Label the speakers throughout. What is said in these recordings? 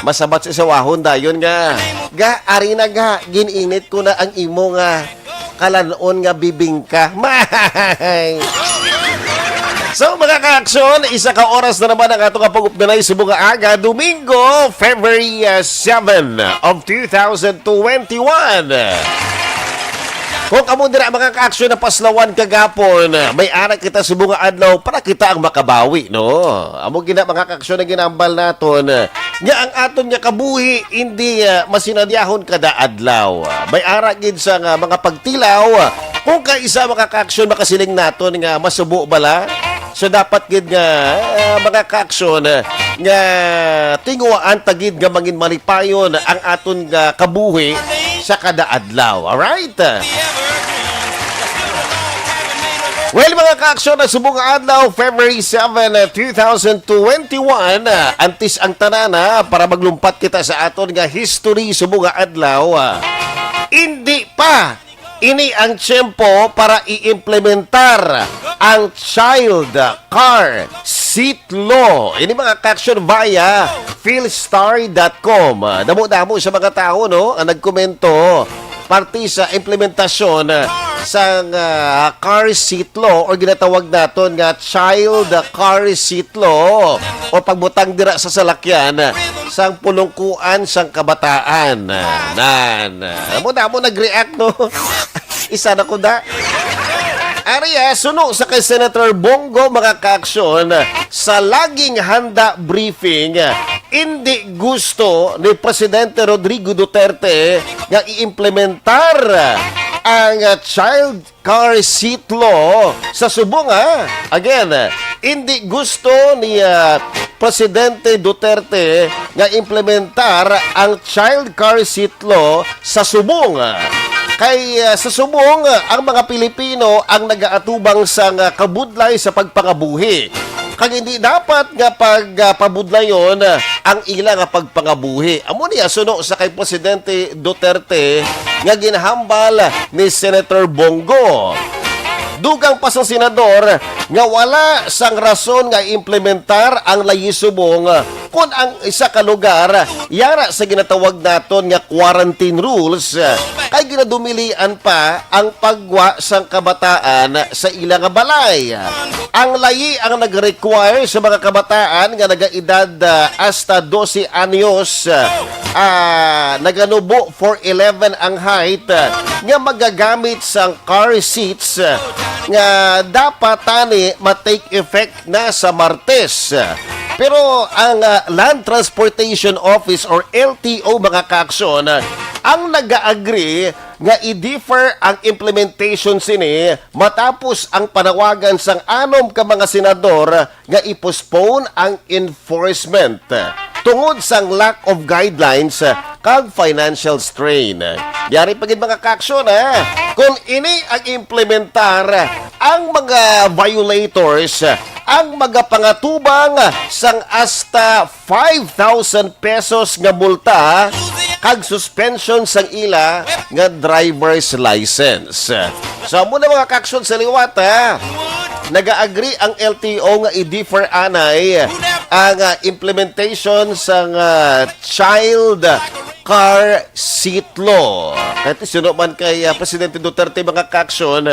Speaker 1: Masabat sa sawahon dayon nga. Ari na ga, gininit ko na ang imo nga. Kalanon nga bibingka. Mahay! So mga ka-aksyon, isa ka oras na naman ang atong pag-updanay sa mga aga, Domingo, February 7 of 2021. Kung kamo dira mga ka-aksyon na paslawan kagapon, may anak kita sa bunga adlaw para kita ang makabawi, no? Amo gina mga ka-aksyon na ginambal naton. Nya ang aton nga kabuhi hindi masinadyahon kada adlaw. May ara gid sa mga pagtilaw. Kung kaisa mga ka-aksyon makasiling naton nga masubo bala. So dapat gid nga mga ka-aksyon nga tinguaan tagid nga mangin malipayon ang aton nga kabuhi sa kada adlaw. Alright? Well, mga ka-aksyon na subong adlaw, February 7, 2021, antis ang tanana para maglumpat kita sa aton nga history subong adlaw. Hindi pa ini ang tiyempo para i-implementar ang child car seat law. Ini mga ka-aksyon via philstar.com. Damo-damo sa mga tao, no, ang nagkomento parte sa implementasyon sa car seat law o ginatawag naton nga child car seat law o pagbutang dira sa salakyan sang pulungkuan sang kabataan. Damo nag-react, no? Isa na ko da. Ariya, suno sa kay Senator Bongo mga ka-aksyon sa laging handa briefing, hindi gusto ni Presidente Rodrigo Duterte nga i-implementar ang child car seat law sa subong. Again, hindi gusto ni Presidente Duterte nga implementar ang child car seat law sa subong. Kay sa subong, ang mga Pilipino ang nagaatubang sa kabudlay sa pagpangabuhi. Kag hindi dapat nga pagpabudlayon ang ilang pagpangabuhi. Amo niya suno sa kay Presidente Duterte nga ginahambal ni Senator Bongo. Dugang pa sa senador nga wala sang rason nga implementar ang layisubong kung ang isa ka lugar yara sa ginatawag naton nga quarantine rules kay ginadumilian pa ang pagwa sang kabataan sa ilang balay. Ang layi ang nag-require sa mga kabataan nga nagaedad hasta 12 anyos, naganubo for 11 ang height nga magagamit sang car seats nga dapat tani ma-take effect na sa Martes. Pero ang Land Transportation Office or LTO mga ka-aksyon ang nag-agree nga i-defer ang implementation sini matapos ang panawagan sang anom ka mga senador nga i-postpone ang enforcement tungod sang lack of guidelines kag financial strain. Yari pagid mga ka-aksyon kung ini ang implementar ang mga violators ang magapangatubang sang hasta 5,000 pesos nga multa kag suspension sang ila nga driver's license. So muna mga ka-aksyon sa liwat naga-agree ang LTO nga i-defer anay ang implementation sang child car seat law. Kahit sino man kay Presidente Duterte mga ka-aksyon,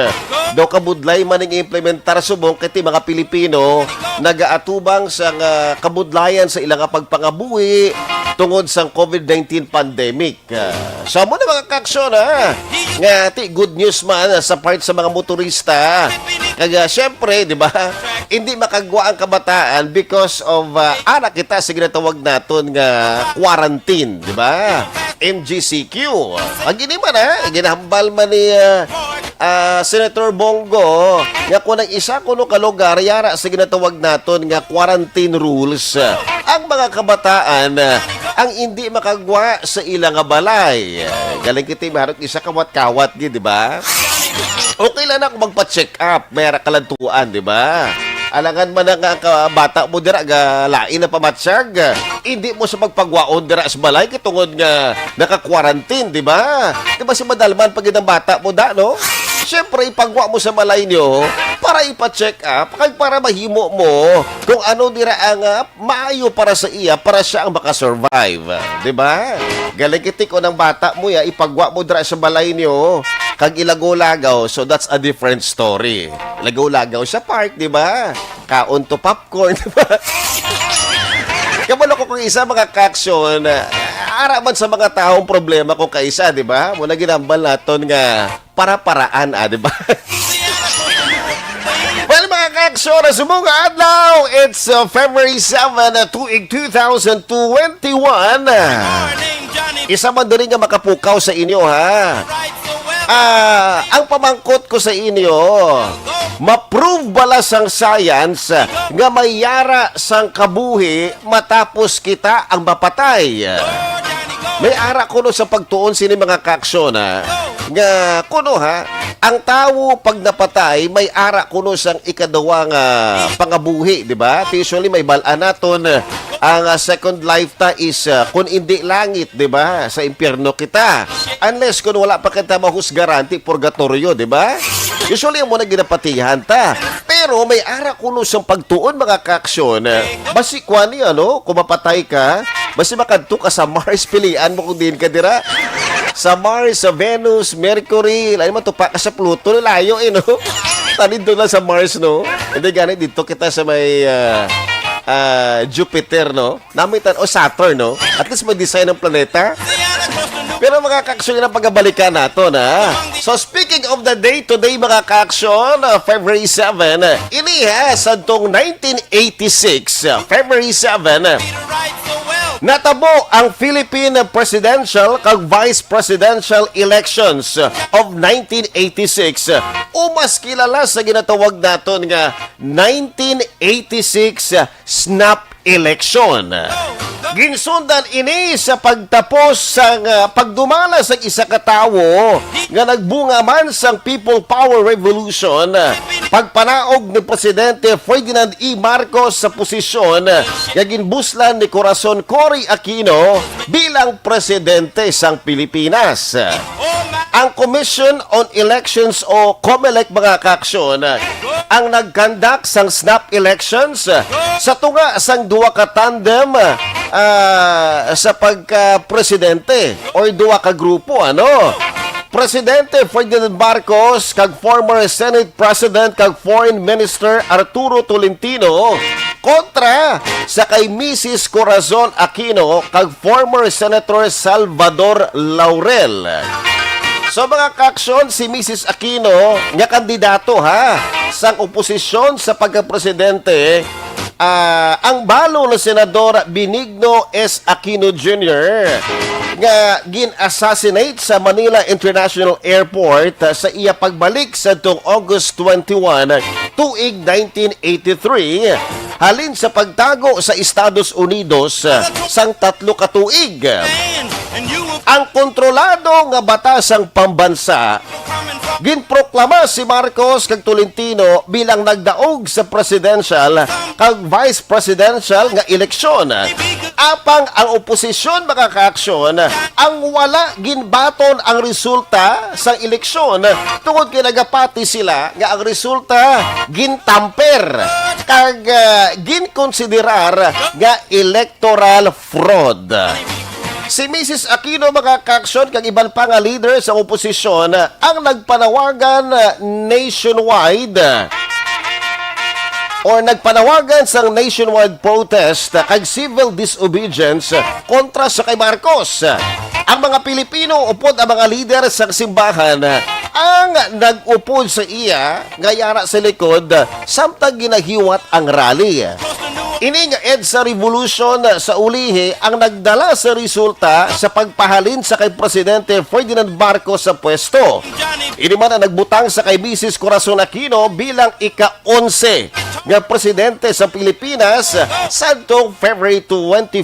Speaker 1: daw kabudlay man ang implementar subong kay mga Pilipino nagaatubang sa kabudlayan sa ilang pagpangabuhi tungod sa COVID-19 pandemic. So mo na mga ka-aksyon nga good news man sa part sa mga motorista. Kaya syempre, di ba, hindi makagwa ang kabataan because of anak kita sa ginatawag naton nga quarantine, di ba? MGCQ. Ang gini man ginahambal man ni Senator Bongo nga kung ang isa kuno ka lugar yara sa ginatawag naton nga quarantine rules. Ang mga kabataan ang hindi makagwa sa ilang balay. Galing kita maharot isa kawat-kawat di ba? Okay lang na kung magpa-check up, mayara kalantuan, di ba? Alangan man ang bata mo dira ga lain na pamatsyag. Hindi mo sa magpagwaon dira sa balay kitungod nga naka-quarantine, di ba? Di ba si madalman pag ang bata mo da, no? Siyempre, ipagwa mo sa malay nyo, para ipa-check up kag para mahimo mo kung ano dira ang maayo para sa iya para siya ang makasurvive, di ba? Galing kiti ko ng bata mo ya ipagwa mo dira sa balay niyo kag ilago-lagaw, so that's a different story. Lagaw-lagaw sa park, di ba? Kaon to popcorn, di ba? Kabalo ko kung isa mga kaksyon, araman sa mga taong problema ko kaisa, di ba? Muna ginambal naton nga para-paraan, di ba? Well, mga kaksyon, sumunga adlaw, it's February 7, tuig 2021. Isa man doon nga makapukaw sa inyo, ha? Ang pamangkot ko sa inyo, ma-prove bala sang science nga may yara sang kabuhi matapos kita ang mapatay. May ara kuno sa pagtuon sini mga kaksyon nga kuno ang tao pag napatay may ara kuno sang ikadawang pangabuhi, di ba? Usually may balaan naton ang second life ta is kung hindi langit, di ba? Sa impyerno kita. Unless kung wala pa kita mahusgaran ti purgatorio, di ba? Usually mo na ginapatihan ta. Pero may ara kuno sang pagtuon mga kaksyon. Basi kwani kung mapatay ka, basi makadto ka sa Mars, pilian mo kung din ka dira. Sa Mars, sa Venus, Mercury, lain mo tupa ka sa Pluto, layo no? Tanin doon lang sa Mars, no? Hindi ganit dito kita sa may Jupiter, no? Namitan, Saturn, no? At least may design ng planeta. Pero mga kaksyon na pagabalikan nato na. So speaking of the day today mga kaksyon, February 7, iniha sa tong 1986, February 7, natabo ang Philippine presidential kag vice presidential elections of 1986. O mas kilala sa ginatawag naton nga 1986 snap election. Ginsundan ini sa pagtapos sang pagdumala sa isa ka tawo nga nagbunga man sang People Power Revolution, pagpanaog ni Presidente Ferdinand E. Marcos sa posisyon nga ginbuslan ni Corazon Cory Aquino bilang presidente sang Pilipinas. Ang Commission on Elections o COMELEC mga kaksyon ang nagkandak sang snap elections sa tunga sang duwa ka tandem sa pagka-presidente or duwa ka grupo, Presidente Ferdinand Marcos kag former Senate President kag Foreign Minister Arturo Tolentino kontra sa kay Mrs. Corazon Aquino kag former Senator Salvador Laurel. So mga kaksyon, si Mrs. Aquino nga kandidato sang oposisyon sa pagka-presidente, ang balo na Senador Benigno S. Aquino Jr. nga gin-assassinate sa Manila International Airport sa iya pagbalik sa tong August 21, tuig 1983 halin sa pagtago sa Estados Unidos sang 3 ka tuig. Ang kontrolado nga batasang pambansa ginproklama si Marcos kag Tolentino bilang nagdaog sa presidential kag vice presidential nga eleksyon. Apang ang oposisyon mga kaaksyon ang wala ginbaton ang resulta sa eleksyon tungod kay nagapati sila nga ang resulta gintamper kag ginkonsiderar nga electoral fraud. Si Mrs. Aquino mga kaaksyon kag iban pa nga leader sa oposisyon ang nagpanawagan nationwide or nagpanawagan sa nationwide protest kag civil disobedience kontra sa kay Marcos. Ang mga Pilipino upod ang mga leader sa simbahan ang nag-upod sa iya ngayara sa likod samtang ginahiwat ang rally. Ini nga EDSA Revolution sa ulihi ang nagdala sa resulta sa pagpahalin sa kay Presidente Ferdinand Marcos sa pwesto. Ini man ang nagbutang sa kay Mrs. Corazon Aquino bilang ika-11 nga presidente sa Pilipinas sa February 25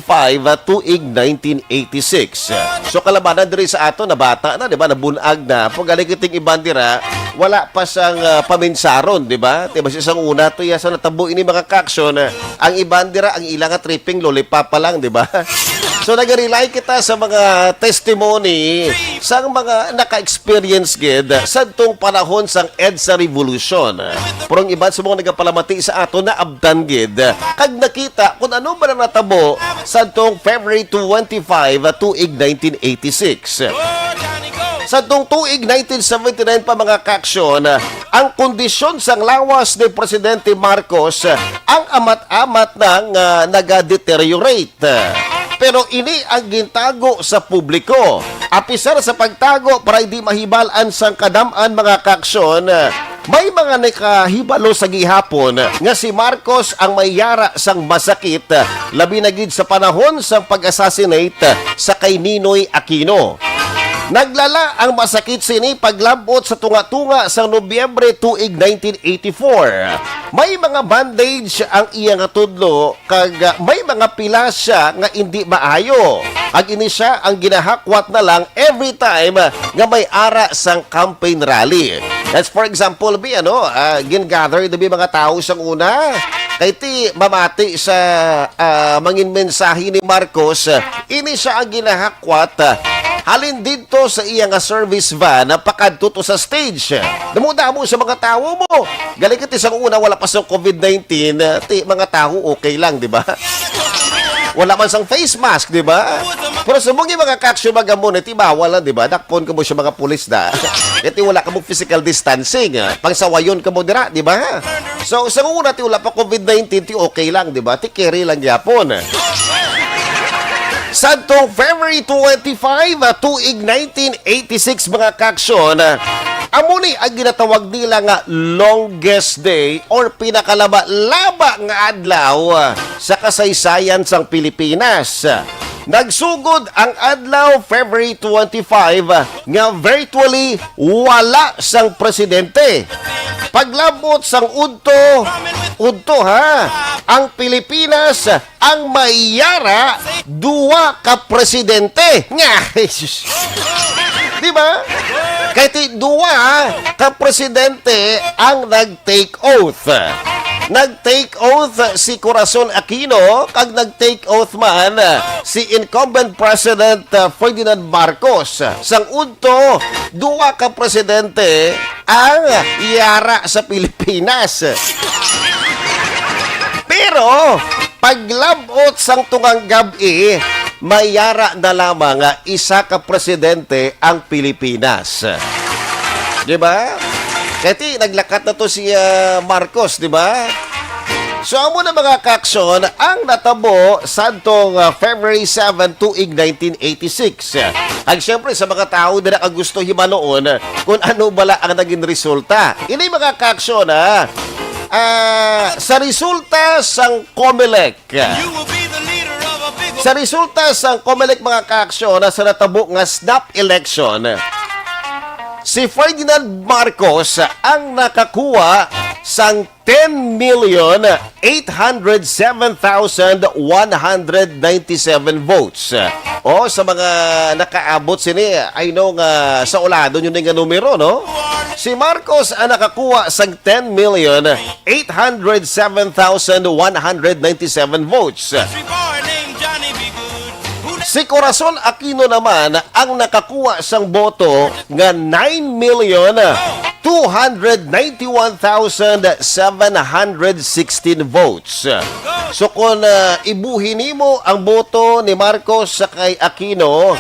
Speaker 1: tuig 1986. So kalabanan diri sa ato na bata na, di ba, nabunag na. Pag alikiting ibandira, wala pa sang paminsaron, di ba? Diba siyang una to sa natabo ini mga kaksyon, ang ibandira ang ilang tripping lollipop pa lang, di ba? So nag-rely kita sa mga testimony sa mga naka-experience gid sa tong panahon sang EDSA Revolution. Pero ang iba sa mga nagapalamati sa ato na abdan gid kag nakita kung ano ba na natabo sa tong February 25 tuig 1986. Sa tong tuig 1979 pa mga kaksyon, ang kondisyon sang lawas ni Presidente Marcos ang amat-amat nang nagadeteriorate. Pero ini ang gintago sa publiko. Apisar sa pagtago para hindi mahibalaan sang kadam-an mga kaksyon, may mga nakahibalo sa gihapon nga si Marcos ang mayara sang masakit labi na gid sa panahon sang pag-assassinate sa kay Ninoy Aquino. Naglala ang masakit sini paglabot sa tunga-tunga sa Nobyembre tuig 1984. May mga bandage ang iyang tudlo kag may mga pila siya nga hindi maayo. Ag ini siya ang ginahakwat na lang every time nga may ara sang campaign rally. That's for example, gingather dabi mga tao sang una. Kay ti mamati sa mangin mensahe ni Marcos, ini siya ang ginahakwat halin dito sa iya nga service van na pakadto to sa stage. Damo-damo sa mga tao mo. Galing ka ti sa una wala pa sa COVID-19, ti mga tao okay lang, di ba? Wala man sang face mask, di ba? Pero sa mga kaksyo magamon, ti bawal, di ba? Dakpon ka mo siya mga pulis da. Iti wala ka mo physical distancing. Pangsawayon ka mo dira, di ba? So sa una ti wala pa COVID-19, ti okay lang, di ba? Ti carry lang yapon. Santong February 25, tuig 1986 mga kaksyon, amuni ang ginatawag nila nga longest day or pinakalaba-laba nga adlaw sa kasaysayan sang Pilipinas. Nagsugod ang adlaw February 25 nga virtually wala sang presidente. Paglabot sang udto ang Pilipinas ang mayara duwa ka presidente. Nga, di ba? Kaya duwa ka presidente ang nag-take oath. Nag-take oath si Corazon Aquino kag nag-take oath man si incumbent President Ferdinand Marcos. Sang udto, duwa ka presidente ang yara sa Pilipinas. Pero paglabot sang tungang gabi, mayara na lamang isa ka presidente ang Pilipinas. Di ba? Kaya naglakat na to si Marcos, di ba? So, amo na mga kaksyon, ang natabo santong February 7 tuig 1986. Ang siyempre sa mga tao na nakagusto himanoon kung ano bala ang naging resulta. Ini mga kaksyon, sa resulta sang COMELEC. Sa resulta sang COMELEC mga kaksyon, sa natabo nga snap election, si Ferdinand Marcos ang nakakuha sang 10,807,197 votes. O sa mga nakaabot sini, I know nga sa ulado yun nga numero, no? Si Marcos ang nakakuha sang 10,807,197 votes. Si Corazon Aquino naman ang nakakuha sang boto nga 9,291,716 votes. So kung ibuhin mo ang boto ni Marcos sa kay Aquino,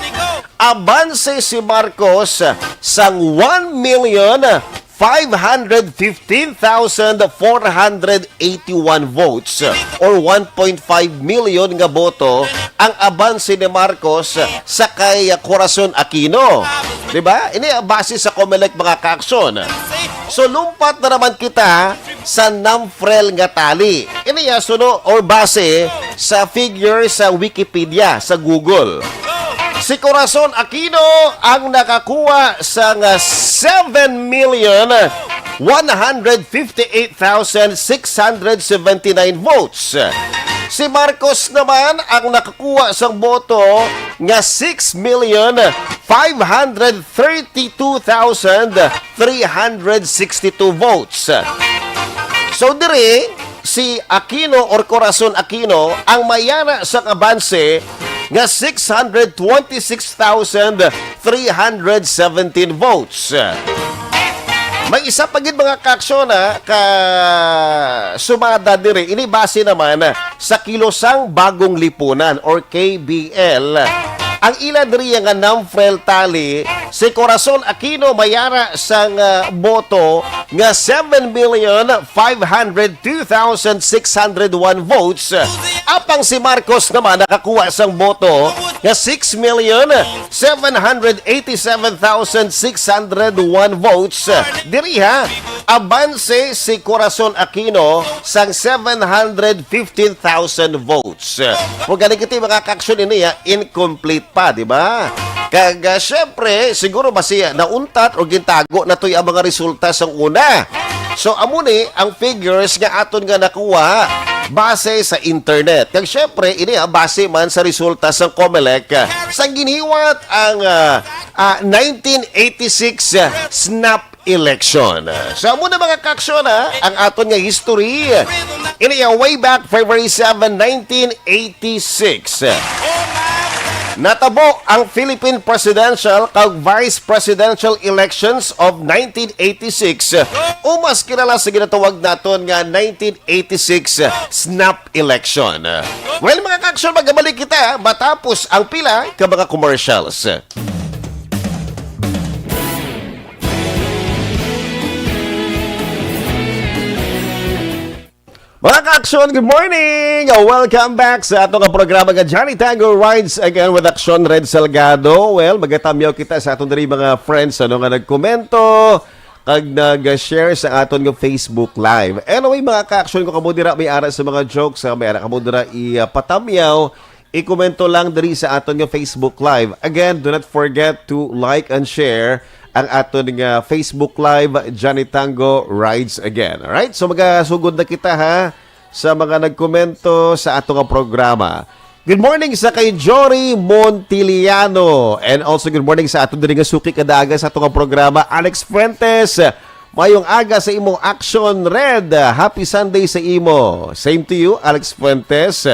Speaker 1: abanse si Marcos sang 1,515,481 votes or 1.5 million nga boto ang abanse ni Marcos sa kay Corazon Aquino. Diba? Ini base sa COMELEC mga kaaksyon. So lumpat na naman kita sa NAMFREL nga tali. Ini suno or base sa figure sa Wikipedia, sa Google. Si Corazon Aquino ang nakakuha sa 7,158,679 votes. Si Marcos naman ang nakakuha sa boto nga 6,532,362 votes. So dire si Aquino or Corazon Aquino ang mayana sa kabanse nga 626,317 votes. May isa pa gid mga kaaksyon ka sumada dire. Ini base naman sa Kilosang Bagong Lipunan or KBL. Ang ila diri nga Namfrel tali si Corazon Aquino mayara sang boto nga 7,502,601 votes. Apang si Marcos naman nakakuha sang boto nga 6,787,601 votes. Diri ha, abanse si Corazon Aquino sang 715,000 votes. Kung galing kita mga kaaksyon ini incomplete pa, di ba? Kaya syempre, siguro basiya nauntat o gintago na to'y ang mga resulta sa una. So, amo ni ang figures nga aton nga nakuha base sa internet. Kaya syempre, ini base man sa resulta sa COMELEC sa giniwat ang 1986 snap election. So, amo na mga kaaksyon ang aton nga history. Ini way back February 7, 1986. Natabo ang Philippine Presidential kag Vice Presidential Elections of 1986 o mas kilala sa ginatawag naton nga 1986 snap election. Well mga kaaksyon, magabalik kita matapos ang pila ka mga commercials. Mga ka-aksyon, good morning! Welcome back sa atong programa nga Johnny Tango Rides Again with Aksyon Red Salgado. Well, magatamyaw kita sa atong dari mga friends nga nagkomento kag nag-share sa aton nga Facebook Live. Anyway, mga ka-aksyon, kung kamudira may ara sa mga jokes, may ara kamudira ipatamyaw, i-komento lang dari sa aton nga Facebook Live. Again, do not forget to like and share ang aton nga Facebook Live, Johnny Tango Rides Again. Alright? So magasugod na kita ha sa mga nagkomento sa ato nga programa. Good morning sa kay Jory Montiliano. And also good morning sa aton diri nga suki kadaga sa ato nga programa, Alex Fuentes. Mayong aga sa imong Action Red. Happy Sunday sa imo. Same to you, Alex Fuentes.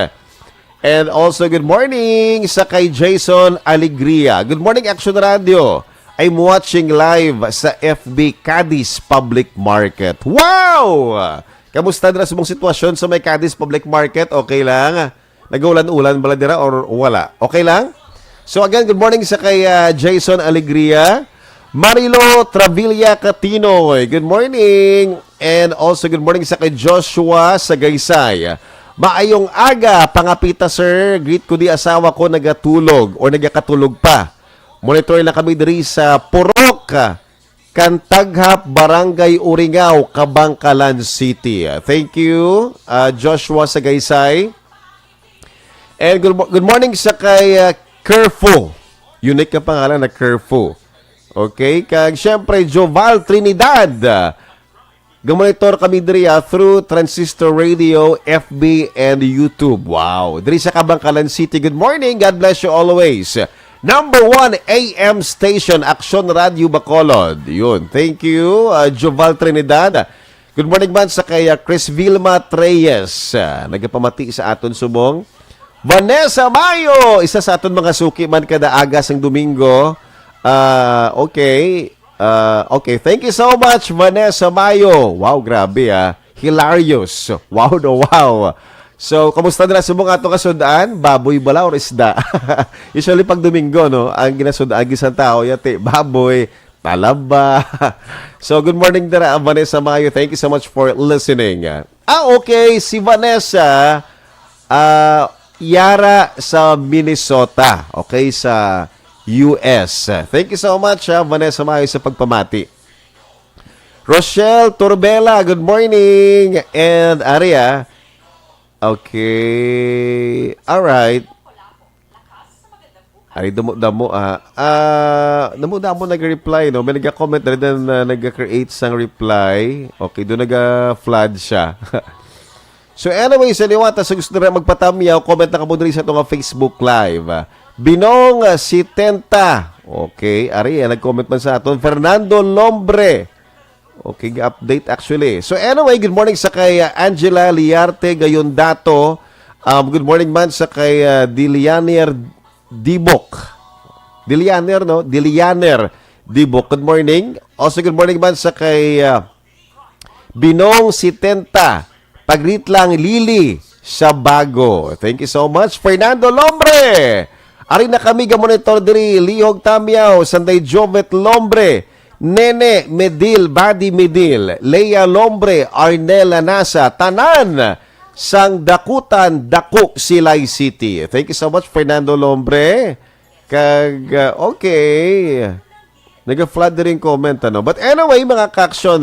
Speaker 1: And also good morning sa kay Jason Alegria. Good morning, Action Radio. I'm watching live sa FB Cadiz Public Market. Wow! Kamusta na sa mong sitwasyon sa may Cadiz Public Market? Okay lang? Nag-ulan-ulan bala dira or wala? Okay lang? So again, good morning sa kay Jason Alegria. Marilo Travilla Catinoy, good morning. And also good morning sa kay Joshua Sagaysay. Maayong aga, pangapita sir. Greet ko di asawa ko nagatulog or nagakatulog pa. Monitor lang kami diri sa Purok, Kantaghap, Barangay Uringaw, Kabangkalan City. Thank you, Joshua Sagaysay. And good morning sa kay Kerfo. Unique ka pangalan na Kerfo. Okay? Kag syempre, Joval Trinidad. Gumonitor kami diri through Transistor Radio, FB, and YouTube. Wow! Diri sa Kabangkalan City. Good morning. God bless you always. Number 1 AM station, Action Radio Bacolod. Yun. Thank you, Joval Trinidad. Good morning man sa kay Chris Vilma Treyes. Nagapamati sa aton subong. Vanessa Mayo, isa sa aton mga suki man kada agas ng Domingo. Okay. Okay, thank you so much, Vanessa Mayo. Wow, grabe hilarious. Wow, no, wow. So, kamusta nila sa mga atong kasundaan? Baboy bala or isda? Usually pag Domingo, no, ang ginasundaan gisang tao, yate, baboy, talaba. So, good morning dara, Vanessa Mayo. Thank you so much for listening. Okay, si Vanessa, yara sa Minnesota. Okay, sa US. Thank you so much, Vanessa Mayo, sa pagpamati. Rochelle Turbela, good morning. And Aria, okay. Alright. Ari, damo. Damo nag-reply, no? May nag-comment na rin na nag-create sang reply. Okay, doon nag-flood siya. So anyway, sa liwata, sa gusto na magpatamyaw, comment na ka mo rin sa itong Facebook Live. Binong si Tenta. Okay, Ari, nag-comment man sa aton. Fernando Lombre. Okay, update actually. So anyway, good morning sa kay Angela Liarte Gayondato. Good morning man sa kay Dibok. Dilianer, no? Dilianer Dibok. Good morning. Also, good morning man sa kay Binong Sitenta. Pagrit lang Lili sa Bago. Thank you so much. Fernando Lombre. Ari na kami gamonitor diri. Lihog Tamyaw. Sanday Jovet Lombre. Nene Medil, Badi Medil, Leia Lombre, Arnella Nasa, Tanan, sang Dakutan, Dakuk, Silay City. Thank you so much, Fernando Lombre. Okay. Nag-flood rin comment, ano. But anyway, mga kaksyon,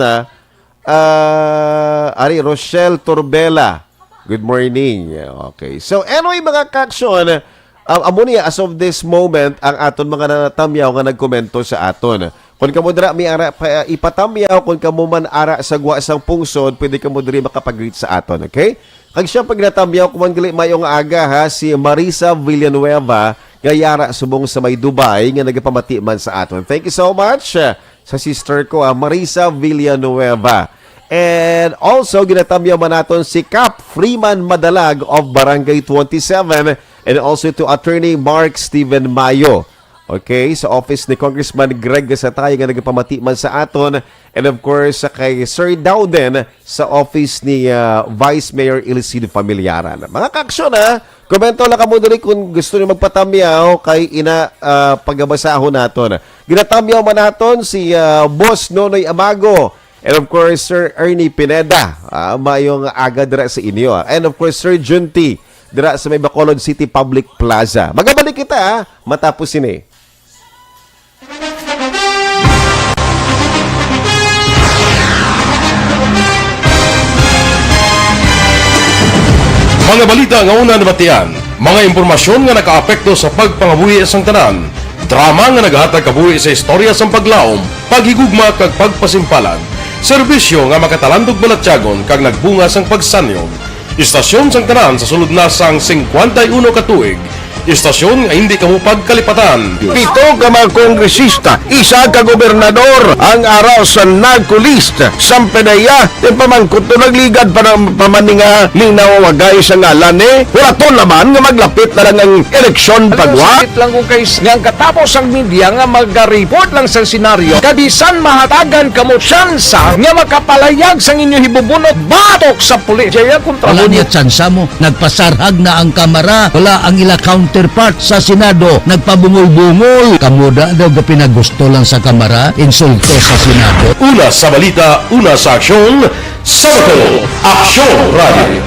Speaker 1: Ari, Rochelle Torbela. Good morning. Okay. So, anyway, mga kaksyon, amo niya, as of this moment, ang aton mga natamyaw nga nagkomento sa aton. Kung kamo dira mi ara ipatamyaw, kung kamo man ara sa gwa sang pungsod, pwede kamo diri makapag-greet sa aton, okay? Kag siya pag natamyaw kuman gali mayong aga ha, si Marisa Villanueva gayara subong sa may Dubai nga nagapamati man sa aton. Thank you so much sa sister ko, Marisa Villanueva. And also ginatamyaw man naton si Cap Freeman Madalag of Barangay 27, and also to Attorney Mark Steven Mayo. Okay, sa office ni Congressman Greg Gasatay nga nagpamati man sa aton, and of course kay Sir Dowden sa office ni Vice Mayor Ilicido Familiaran. Mga kaksyon komento lang kamo diri kung gusto niyo magpatamyaw kay ina pagabasahon naton. Ginatamyaw man naton si Boss Nonoy Amago, and of course Sir Ernie Pineda, mayong aga dira sa inyo. And of course Sir Junti dira sa may Bacolod City Public Plaza. Magabalik kita matapos ini.
Speaker 2: Mga balita nga una nabatian, mga impormasyon nga nakaapekto sa pagpangabuhi sang tanan, drama nga naghatag kabuhi sa istorya sang paglaom, paghigugma kag pagpasimpalan, serbisyo nga makatalandog balatyagon kag nagbunga sang pagsanyog, istasyon sang tanan sa sulod na sang 51 ka tuig, istasyon nga hindi kamo pagkalipatan.
Speaker 3: 7 ka mga kongresista, 1 ka gobernador ang araw sa nagkulist sang pedaya di pamangkot to nagligad para pamaninga linaw wagay sa ngalan wala to naman nga maglapit na lang ang eleksyon pagwa.
Speaker 4: Sakit lang kung kayo nga katapos ang media nga mag-report lang sa senaryo kabisan mahatagan kamo tsansa nga makapalayag sang inyo hibubunot batok sa pulis. Kaya kontra
Speaker 5: Wala niya tsansa mo. Nagpasarhag na ang kamera. Wala ang ila counterpart sa Senado. Nagpabungol-bungol. Kamuda daw ga pinagusto lang sa kamera. Insulto sa Senado.
Speaker 2: Una sa balita, una sa aksyon, Sabato, Aksyon Radio.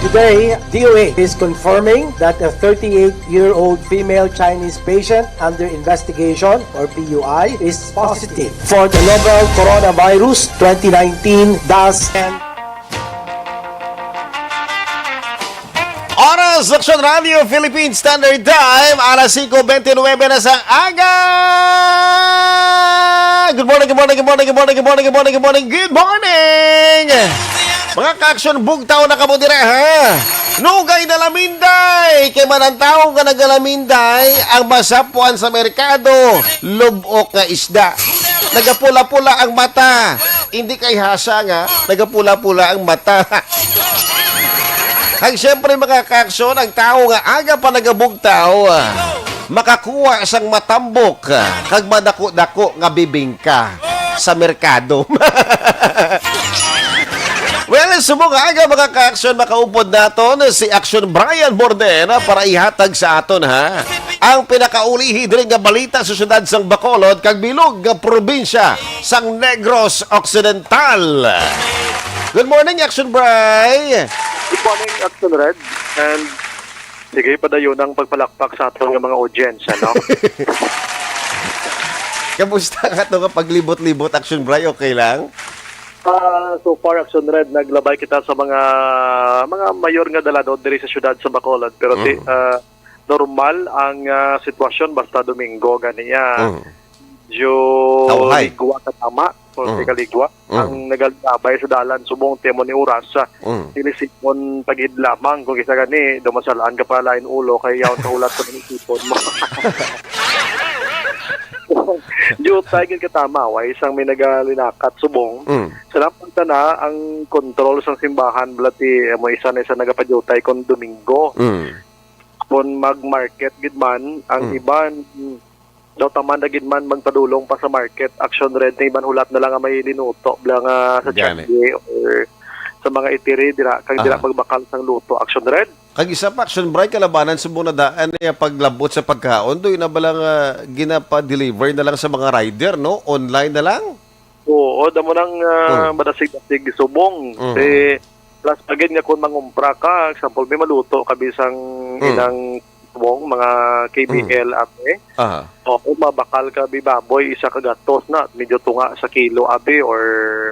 Speaker 6: Today, DOA is confirming that a 38-year-old female Chinese patient under investigation, or PUI, is positive for the novel coronavirus 2019-10.
Speaker 1: Oras, Aksyon Radio, Philippine Standard Time, alas 5:29 na sa aga! Good morning, good morning, good morning, good morning, good morning, good morning, good morning, good morning! Mga ka-aksyon, bugtaw na kamo dire, ha? Nugay na laminday! Kay manantaw ka nagalaminday, ang masapuan sa merkado, lubok nga isda. Nagapula-pula ang mata. Hindi kay hasa nga, nagapula-pula ang mata. Ang siyempre mga ka-aksyon, ang tao nga aga pa nagabugtaw, makakuha sang matambok, kag madako-dako nga bibingka sa merkado. Well, subong aga mga ka-aksyon, makaupod naton si Aksyon Brian Bordena para ihatag sa aton, ha? Ang pinakaulihi din nga balita sa syudad sang Bacolod kag bilog nga probinsya sang Negros Occidental. Good morning, Aksyon Bri.
Speaker 7: Good morning, Action Red. And sige, padayon ang pagpalakpak sa atong mga audience, ano?
Speaker 1: Kamusta ka ito kapag libot-libot, Action Bri? Okay lang?
Speaker 7: So far, Action Red, naglabay kita sa mga mayor nga dalado diri sa syudad sa Bacolod. Pero normal ang sitwasyon basta Domingo ganiya. Ligwa ka tama. Kaligwa. Ang nagalabay sa dalan subong temo ni Uras sa sinisipon pagid lamang kung isa gani dumasalaan ka pa lain ulo kay yaon kahulat ko ng sipon mo. Diyo tayo ka tama way isang may nagalinakat subong. Salamat na ang kontrol sa simbahan blati mo isa na isa nagapadyotay kon Domingo. kung mag-market gid man ang iban daw taman na gid man magpadulong pa sa market action red na iban hulat na lang nga may linuto lang sa
Speaker 1: Gani.
Speaker 7: Changi or sa mga itiri dira kag dira magbakal sang luto action red.
Speaker 1: Kag isa pa, Action Bright, kalabanan sa muna daan paglabot sa pagkaon, doon na balang ginapa-deliver na lang sa mga rider, no? Online na lang?
Speaker 7: Oo, damo nang madasig-dasig subong. Plus again nga kung mangumpra ka, example may maluto kabisang inang subong mga KBL ate.
Speaker 1: Aha.
Speaker 7: O mabakal ka bibaboy isa ka gatos na medyo tunga sa kilo abi or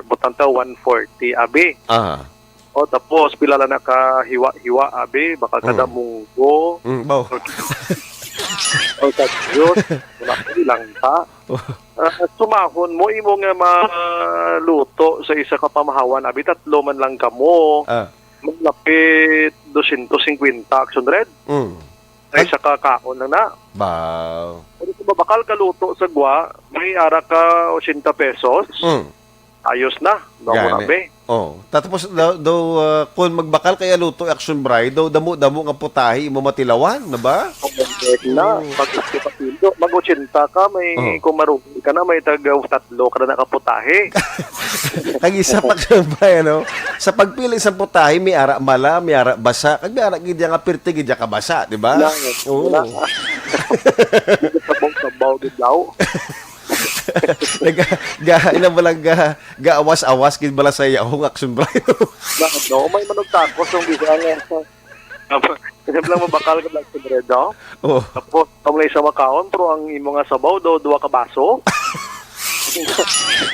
Speaker 7: butanta 140 abi.
Speaker 1: Aha.
Speaker 7: O tapos pila lang nakahiwa-hiwa abi baka kada munggo
Speaker 1: Baw.
Speaker 7: o tagyot wala ko ilang ta. Sumahon mo imo nga maluto sa isa ka pamahawan abi tatlo man lang kamo. Malapit 250 action red. Ay sa kakaon lang na.
Speaker 1: Baw.
Speaker 7: Kung babakal ka luto sa gwa, may ara ka 80 pesos. Ayos na.
Speaker 1: Gani. Tapos kung magbakal kaya luto Action Bride, damo nga putahe mo matilawan, na ba?
Speaker 7: Na, mag-80 ka, may kung marunong ka na, may tatlo ka na nakaputahe.
Speaker 1: Kag isa pa Action Bride, ano? Sa pagpili sa putahe, may ara mala, may ara basa. Kag may ara gidya nga pirti, gidya ka basa, di ba? Oo.
Speaker 7: Sabaw gidlaw.
Speaker 1: Ina ba lang gaawas-awas gid bala sa iyahong Action Bride.
Speaker 7: No, may manugtakos yung bisa nga. Kasi lang mabakal ka lang sa bredo. Tapos, kamulay sa makaon, pero ang imo nga sabaw, duwa ka baso.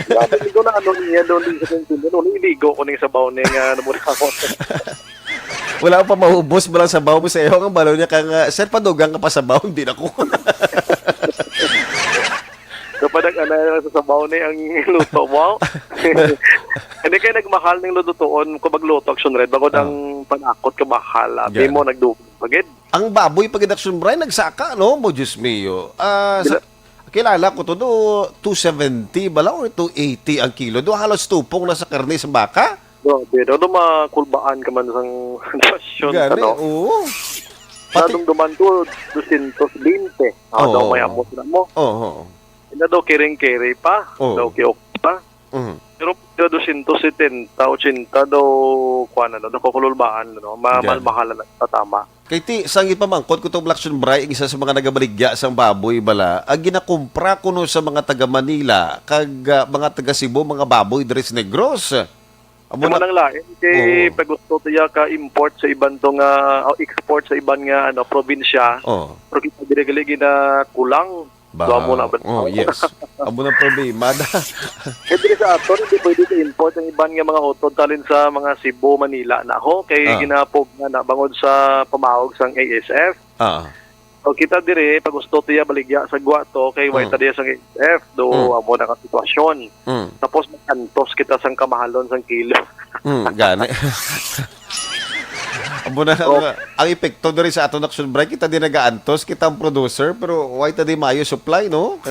Speaker 7: Dapat ito na ano niya doon din sa tintin. Iligo ko ng sabaw niya nga namuna ako.
Speaker 1: Wala pa maubos bala sa baw mo sa iyahong ang balaw niya kang sir padugang ka pa sa baw, hindi na ko.
Speaker 7: Kapag nag-anay sa sabaw ni ang luto mo. Hindi kayo nagmahal ng lutuon kung magluto Action Red. Bago ng panakot ka mahal. At di mo nagdugong pagid.
Speaker 1: Ang baboy pagid Action Brian, nagsaka, no? Mo, Diyos mio. Kilala ko to, 270 bala or 280 ang kilo. Do halos tupong na sa karne sa baka.
Speaker 7: Pero makulbaan ka man sang dasyon.
Speaker 1: Gani, oo.
Speaker 7: Patong duman to, 220. Daw may amot na mo.
Speaker 1: Oo.
Speaker 7: Ina daw kiring-kiri pa. Daw kiyok pa. Pero 270, 80 daw kuha na daw. Nakukululbaan. Mahal-mahal na tama.
Speaker 1: Kay ti, sangit pa mangkot ko itong Action Brian, isa sa mga nagabaligya sang baboy bala, ang ginakumpra ko no sa mga taga Manila, kag mga taga Cebu, mga baboy, Dres Negros.
Speaker 7: Amo nang lain kay pag gusto tiya ka import sa iban tong export sa iban nga probinsya. Pero kita dire na kulang. Amo na ba?
Speaker 1: Yes. Amo na problema.
Speaker 7: Hindi sa aton hindi pwede ka import ang iban nga mga utod talin sa mga Cebu, Manila na kay ginapog na bangod sa pamahog sang ASF. So kita dire pag gusto tiya baligya sa gwa to kay way ta diya sang ASF do amo na ka sitwasyon. Tapos makantos kita sang kamahalon sang kilo.
Speaker 1: Gani. Amo na ang epekto diri sa aton Action Bright, kita din nagaantos, kita ang producer pero why ta di mayo supply, no?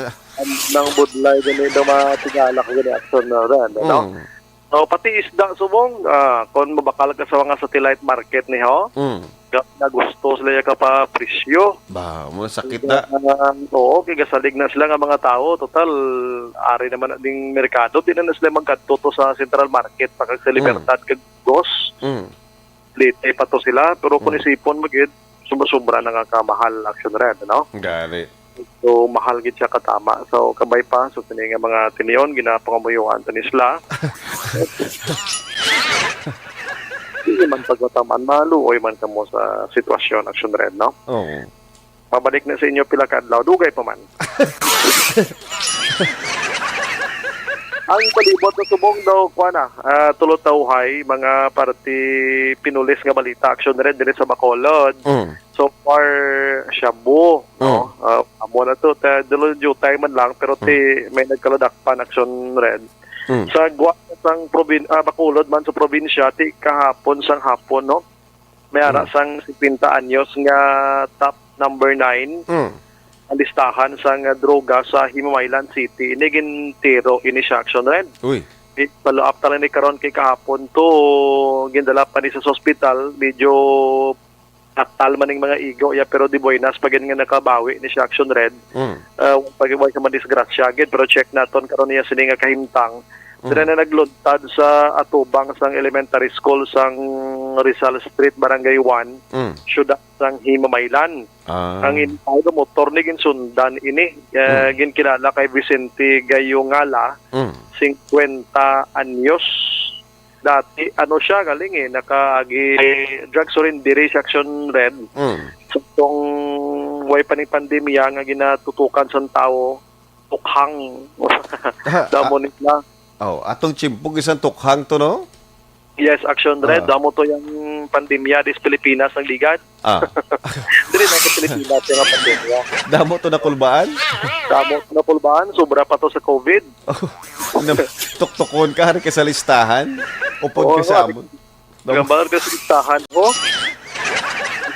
Speaker 7: Nang budlay gani daw matigala ko gani action na ran, no? So pati isda subong kung mabakal ka sa mga satellite market ni ho. Na gusto sila ka pa presyo.
Speaker 1: Ba, mo sakit na.
Speaker 7: Oo, kaya salig na sila nga mga tao. Total, ari naman ding merkado. Di na sila magkatuto sa central market. Pakag sa Libertad, kag Gos. Late pa to sila. Pero kung isipon mo, sumba-sumbra na nga kamahal Action Red, no?
Speaker 1: Gali.
Speaker 7: So, mahal gid siya katama. So, kabay pa. So, tini nga mga tiniyon, ginapangamuyuan to ni sila. Hindi man pagkataman, maluoy man ka mo sa sitwasyon Action Red, no?
Speaker 1: Oo.
Speaker 7: Pabalik na sa inyo pila kadlaw, dugay pa man. Ang palibot na subong daw, kuana, tulotawhay, mga party pinulis nga balita, Action Red, dire sa Bacolod. So far, Shabu, no? Amo na to, dalo jutay man lang, pero may nagkalodakpan Action Red. Sa gwa sang Bacolod man sa probinsya, kahapon sang hapon, no? May ara sang 50 anyos nga top number 9. Ang listahan sang droga sa Himamaylan City. Inigin tiro ini siya Action Red.
Speaker 1: Uy.
Speaker 7: Follow up talang ni karon kay kahapon to gindala pa ni sa hospital, medyo atal maning mga igo ya pero di buenas pag nga nakabawi ni siya Action Red. Pag sa madisgrasya gid pero check naton karon niya sini nga kahimtang. Sila na nagluntad sa atubang sang elementary school sang Rizal Street, Barangay 1, syudad sang Himamaylan. Ang inpawdo motor ni ginsundan ini, ginkilala kay Vicente Gayongala, 50 anyos. Dati, ano siya, galing nakaagi drugs surrender sa Action Red. So, itong way pa ni pandemya nga ginatutukan sa tao, tukhang. Damo nila.
Speaker 1: Atong chimpog isang tukhang to, no?
Speaker 7: Yes, Action Red. Damo to yung pandemya dis Pilipinas ng ligad. Dili na sa Pilipinas yung pandemya.
Speaker 1: Damo to na kulbaan?
Speaker 7: Damo na pulbaan. Sobra pa to sa COVID.
Speaker 1: Tuktukon ka rin sa listahan? Upod ka sa amon?
Speaker 7: Gambar ka sa listahan ko.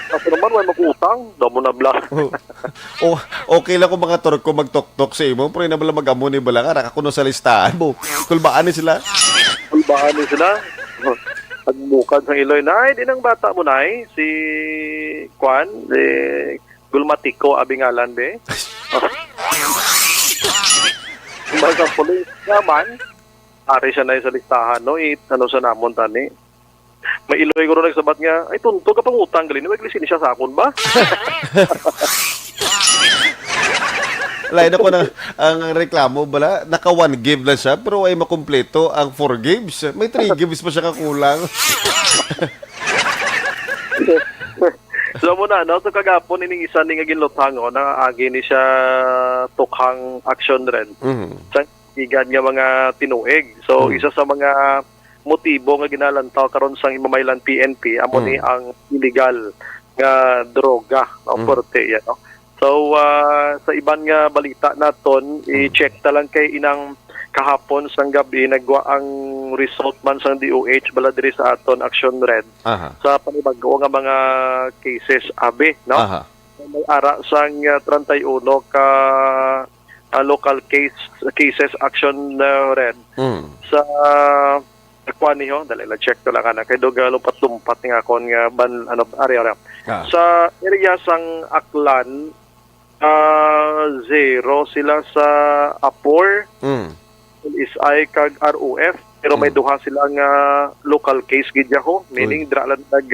Speaker 7: Kasi naman, may mag-utang. Damo na bla.
Speaker 1: Okay lang kung mga turok ko magtuktok sa imo, pero nabala mag-amon ni bala ka, nakakuno sa listahan mo. Kulbaan ni sila?
Speaker 7: Kulbaan ni sila? Pagbukan sa Iloy na, di nang bata mo na si Kwan, Gulmatiko, abingalan be. Mga pulis naman, ari siya na sa listahan, no? Ano sa namon tani. May Iloy ko rin nagsabat nga, ay tunto ka pang utang, galin, maglisin siya sa akon ba?
Speaker 1: Lain ako ang reklamo bala, naka 1 game lang siya, pero ay makumpleto ang 4 games. May 3 games pa siya kakulang.
Speaker 7: So muna, no? So kagapon, ining isa ni nga ginlutango, agi ni siya tukhang Action Red. Sa igan nga mga tinuig. So isa sa mga motibo nga ginalantaw karon sang Himamaylan PNP amo ni ang illegal nga droga o porte yan, no? So sa iban nga balita naton i-check ta lang kay inang kahapon sang gabi nagwa ang result man sang DOH bala diri sa aton Action Red sa panibag-o nga mga cases abi, no? May ara sang 31 ka local cases Action Red sa kuan niyo dali la check to lang kana kay duga lumpat-lumpat nga kon nga area sa area sang Aklan 0 sila sa Apor LSI kag ROF pero may duha sila nga local case gid ho meaning dra lang nag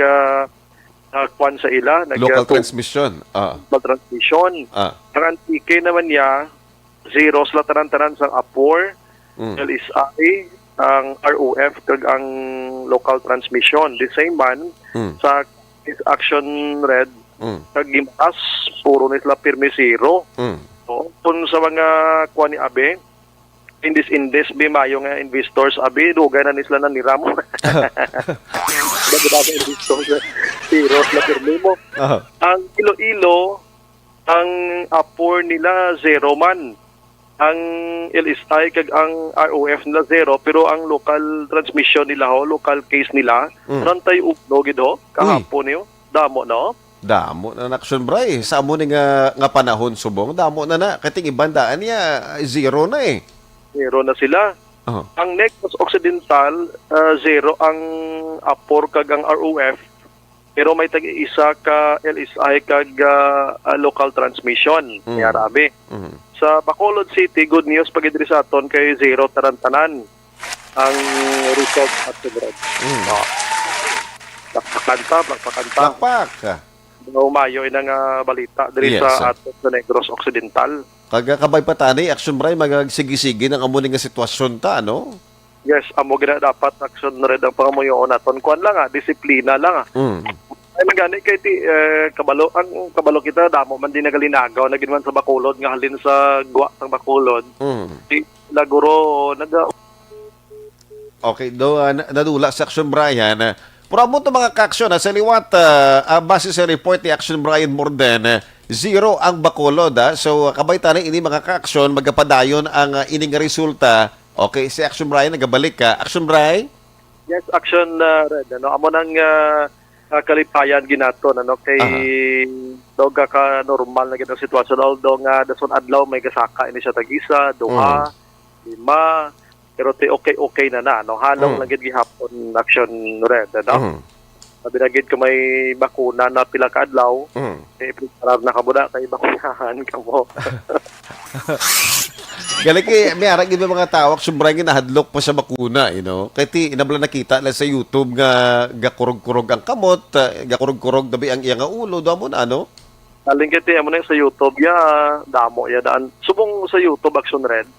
Speaker 7: kuan sa ila
Speaker 1: local transmission
Speaker 7: transmission ang antike naman niya 0 sila tanan-tanan sang Apor LSI ang ROF kag ang local transmission. The same man sa Action Red kag Gimas puro na sila pirmi 0. So, kung sa mga kuha ni Abe, indis be mayo nga investors Abe, dugay na nisla na niramo. Bagay investors 0 sila pirmi mo. Ang Iloilo, ang Apor nila 0 man. Ang LSI kag ang ROF nila 0 pero ang local transmission nila local case nila rantay upno gid kahapon niyo damo no
Speaker 1: damo na Action Bray sa amo ni nga panahon subong damo na kating ibandaan niya 0 na
Speaker 7: 0 na sila. Ang Negros Occidental 0 ang Apor kag ang ROF pero may tag-isa ka LSI kag local transmission ni Arabe. Sa Bacolod City, good news pag diri sa aton kay 0 tanan-tanan ang result at Red.
Speaker 1: Lakpak.
Speaker 7: Umayo inang balita diri sa aton sa Negros Occidental.
Speaker 1: Kagakabay pa tani, Action Bray, magagsigi-sigi ng amo nga sitwasyon ta, no?
Speaker 7: Yes, amo gina dapat Action Red ang pangamuyo naton. Kuan lang disiplina lang Ay magani kay kabalo ang kabalo kita damo man din nagalinagaw na ginwan sa Bacolod nga halin sa guwa sang Bacolod. Di laguro
Speaker 1: Okay, nadula sa Action Brian. Pura mo to mga ka-action sa liwat base sa report ni Action Brian Morden 0 ang Bacolod so kabay tani ini mga ka-action magapadayon ang ining resulta. Okay, si Action Brian nagabalik ka. Action Brian?
Speaker 7: Yes, Action Red amo nang kalipayan ginaton kay doga ka normal na gitang sitwasyon although nga dason adlaw may gasaka ini siya tag-isa, 2, 5 pero okay na halong lang gid gihapon Action Red Sabi na gid ka may bakuna na pila ka adlaw, preparar na ka muna kay bakunahan ka mo.
Speaker 1: Gali kay may ara gid mga tawak sobrang ginahadlok pa sa bakuna, Kay ti inabla nakita lang sa YouTube nga gakurog-kurog ang kamot, gakurog-kurog dabi ang iyang nga ulo, damo na ano.
Speaker 7: Aling kiti mo na sa YouTube ya, damo ya daan. Subong sa YouTube Action Red.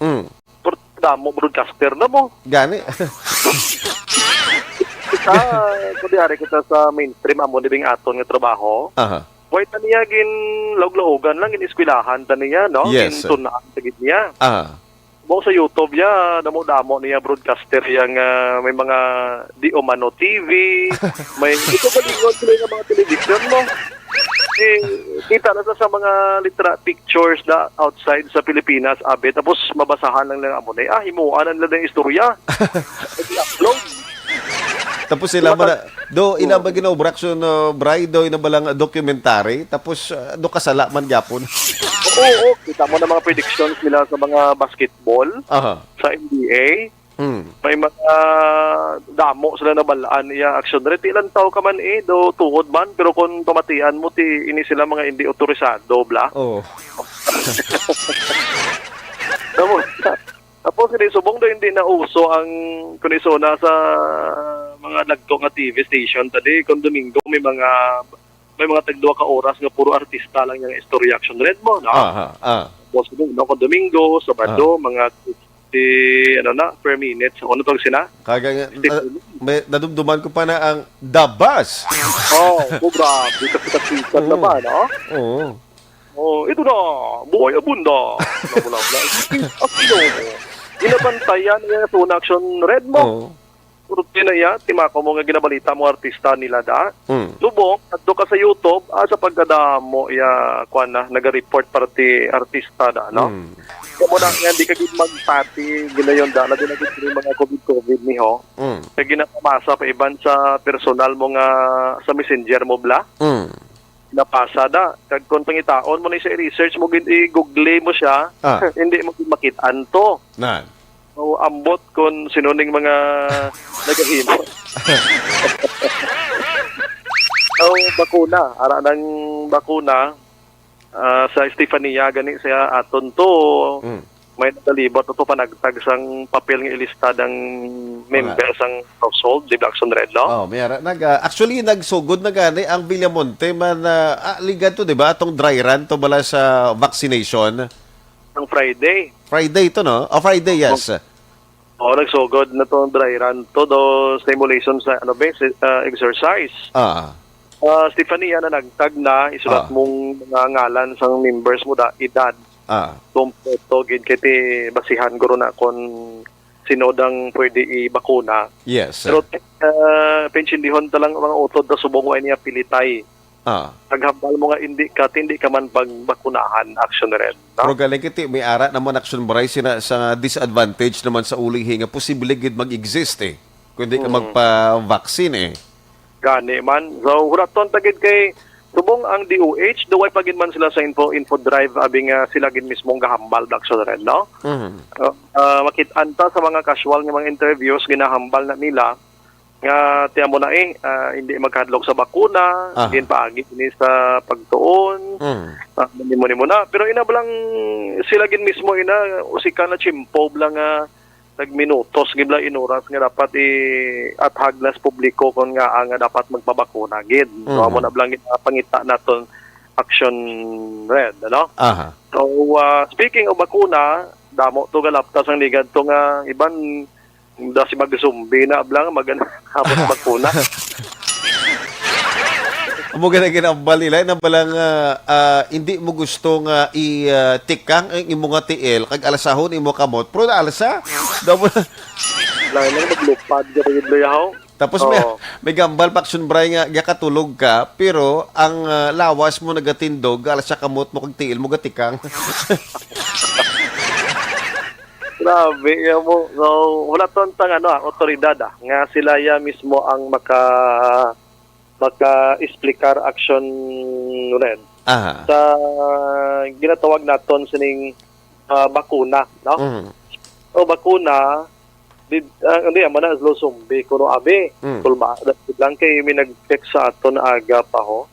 Speaker 7: Pero damo broadcaster na mo.
Speaker 1: Gani.
Speaker 7: Kung kita sa mainstream amo dibing aton nga trabaho.
Speaker 1: Aha.
Speaker 7: Why taniya gin lawg-lawgan lang gin eskwelahan taniya no?
Speaker 1: Yes.
Speaker 7: Gin tunahan sa gid niya.
Speaker 1: Aha.
Speaker 7: Mo sa YouTube ya, damo-damo niya broadcaster yang may mga di umano TV, may ito balingod sila ng mga television mo. Kita na sa mga pictures na outside sa Pilipinas, abe, tapos mabasahan lang amo na, himuan ang lang istorya. I-upload.
Speaker 1: Tapos sila man ina ba ginaobrak no bride ina balang documentary tapos do kasala man gyapon.
Speaker 7: Oo, kita mo na mga predictions nila sa mga basketball,
Speaker 1: Aha.
Speaker 7: sa NBA. May mga damo sila na balaan iya Action Red. Ilan tao ka man do tuhod man pero kung pamatian mo ti ini sila mga hindi otorisado bla.
Speaker 1: Oh.
Speaker 7: Tapos subong do hindi na uso ang kunisona sa mga nagto nga TV station tadi kung Domingo may mga tagduwa ka oras nga puro artista lang yung Story Action Red mo, no?
Speaker 1: Aha.
Speaker 7: Tapos no kung Domingo, Sabado, mga per minute. So, ano tawag sila?
Speaker 1: Kaga may nadumduman ko pa na ang The Bus.
Speaker 7: Grabe kasi naman, no?
Speaker 1: Oo.
Speaker 7: Ito na, buhay abunda. Bula-bula. Ginabantayan yung Tune Action Red mo.
Speaker 1: Oo.
Speaker 7: Puro pinaya, timako mo nga ginabalita mo artista nila da. Lubong, adto ka sa YouTube, sa pagkadamo, kuan na, nag-report party artista da, no? Kaya mo na, nga, hindi ka gid magpati, ginayon da, labi na gid yung mga COVID ni ho. Kaya ginapamasa pa iban sa personal mo nga, sa messenger mo bla. Napasa da. Kag kung pangitaon mo na sa research mo, i-google mo siya, hindi mo makitaan to.
Speaker 1: Nan.
Speaker 7: O ambot kung sinuning mga nagahimo. Bakuna. Ara ng bakuna sa Estefania gani siya aton to. May nagalibot ito panagtag sang papel nga ilista ng member sang household, di Action Red, no?
Speaker 1: Mayara. Actually, nagsugod na gani ang Villamonte man ligad to, di ba? Atong dry run to bala sa vaccination.
Speaker 7: Ang Friday.
Speaker 1: Friday to, no? Friday, yes.
Speaker 7: Nagsugod na to dry run to do stimulation sa exercise. Stefania na nagtag na isulat mong mga ngalan sang members mo da edad. Kompleto gid kiti basihan guro na kon sinodang pwede i-bakuna.
Speaker 1: Yes.
Speaker 7: Pero pensyendihon talang mga utod na subong wa niya pilitay. Naghambal mo nga hindi ka man pagbakunahan Action Red. No?
Speaker 1: Pero galing kiti, may ara naman Action Bray sa disadvantage naman sa ulihi nga posible gid mag-exist kung hindi ka magpa-vaccine
Speaker 7: Gani man. So, huraton tagid kay subong ang DOH, duway pagin man sila sa info drive abing sila gid mismong gahambal Action Red, no? Makit-an ta sa mga casual nga mga interviews ginahambal na nila nga tiyan mo na hindi magkadlok sa bakuna, din paagi ni sa pagtuon. Mo na. Pero inabalang sila gin mismo usika na chimpo lang nagminutos gibla inuras nga dapat at haglas publiko kon nga dapat magpabakuna gid. So amo na blang pangita naton Action Red, ano? So speaking of bakuna, damo to galaptas ang ligad to nga iban si mag-zombie na ablang habang bakuna.
Speaker 1: Amo gana ginambal nila na balang hindi mo gusto nga i-tikang ang imo nga tiil kag alasahon imo kamot pero alasa daw
Speaker 7: lang maglupad gid yaw.
Speaker 1: Tapos may gambal Action Bray nga gakatulog ka pero ang lawas mo nagatindog alasa kamot mo kag tiil mo gatikang.
Speaker 7: Grabe mo. So, wala tong otoridad nga sila mismo ang maka-explicar Action Red. Sa ginatawag naton sining bakuna, no? O bakuna Hindi, mana as Losumbi, kuno abi. Tulma, lang kay may nag-text sa ato na aga pa ho.